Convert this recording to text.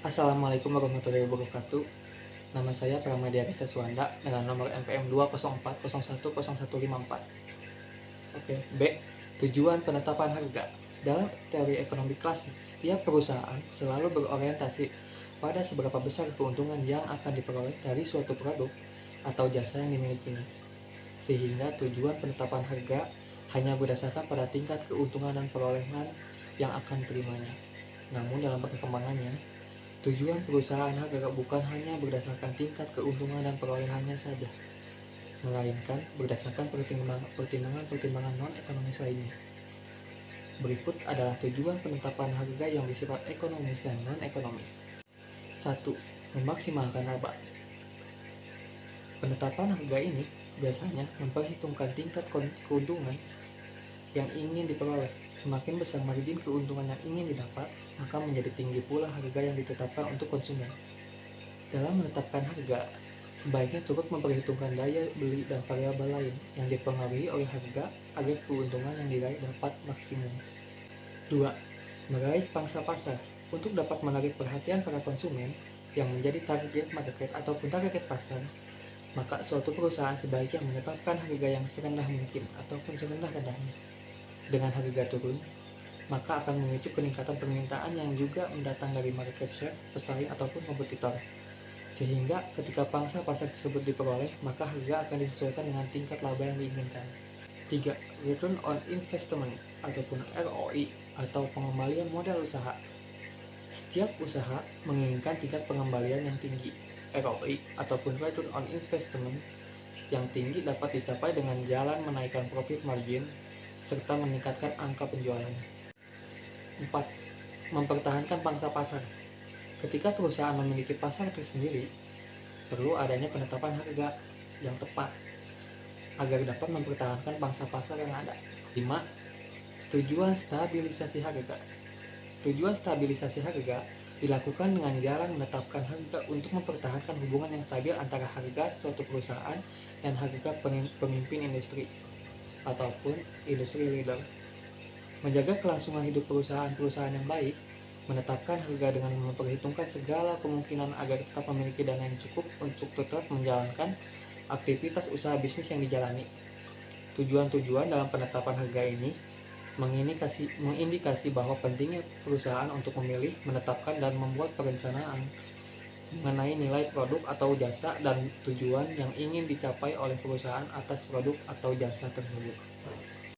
Assalamualaikum warahmatullahi wabarakatuh. Nama saya Pramadya Rita Suwanda dengan nomor NPM 204010154. Oke, B. Tujuan penetapan harga. Dalam teori ekonomi klasik, setiap perusahaan selalu berorientasi pada seberapa besar keuntungan yang akan diperoleh dari suatu produk atau jasa yang dimilikinya. Sehingga tujuan penetapan harga hanya berdasarkan pada tingkat keuntungan dan perolehan yang akan diterimanya. Namun dalam perkembangannya, tujuan perusahaan harga bukan hanya berdasarkan tingkat keuntungan dan perolehannya saja, melainkan berdasarkan pertimbangan-pertimbangan non-ekonomis lainnya. Berikut adalah tujuan penetapan harga yang bersifat ekonomis dan non-ekonomis. 1. Memaksimalkan laba. Penetapan harga ini biasanya memperhitungkan tingkat keuntungan yang ingin diperoleh. Semakin besar margin keuntungan yang ingin didapat, maka menjadi tinggi pula harga yang ditetapkan untuk konsumen. Dalam menetapkan harga, sebaiknya turut memperhitungkan daya beli dan variabel lain yang dipengaruhi oleh harga agar keuntungan yang diraih dapat maksimum. 2. Meraih pangsa pasar. Untuk dapat menarik perhatian para konsumen yang menjadi target market ataupun target pasar, maka suatu perusahaan sebaiknya menetapkan harga yang serendah mungkin ataupun serendah-rendahnya. Dengan harga turun, maka akan memicu peningkatan permintaan yang juga mendatang dari market share, pesaing ataupun kompetitor. Sehingga ketika pangsa pasar tersebut diperoleh, maka harga akan disesuaikan dengan tingkat laba yang diinginkan. 3. Return on Investment ataupun ROI atau pengembalian modal usaha. Setiap usaha menginginkan tingkat pengembalian yang tinggi. ROI ataupun Return on Investment yang tinggi dapat dicapai dengan jalan menaikkan profit margin serta meningkatkan angka penjualan. 4. Mempertahankan pangsa pasar. Ketika perusahaan memiliki pasar tersendiri, perlu adanya penetapan harga yang tepat agar dapat mempertahankan pangsa pasar yang ada. 5. Tujuan stabilisasi harga. Tujuan stabilisasi harga dilakukan dengan jalan menetapkan harga untuk mempertahankan hubungan yang stabil antara harga suatu perusahaan dan harga pemimpin industri ataupun industri leader. Menjaga kelangsungan hidup perusahaan-perusahaan yang baik, menetapkan harga dengan memperhitungkan segala kemungkinan agar tetap memiliki dana yang cukup untuk tetap menjalankan aktivitas usaha bisnis yang dijalani. Tujuan-tujuan dalam penetapan harga ini mengindikasi bahwa pentingnya perusahaan untuk memilih, menetapkan, dan membuat perencanaan mengenai nilai produk atau jasa dan tujuan yang ingin dicapai oleh perusahaan atas produk atau jasa tersebut.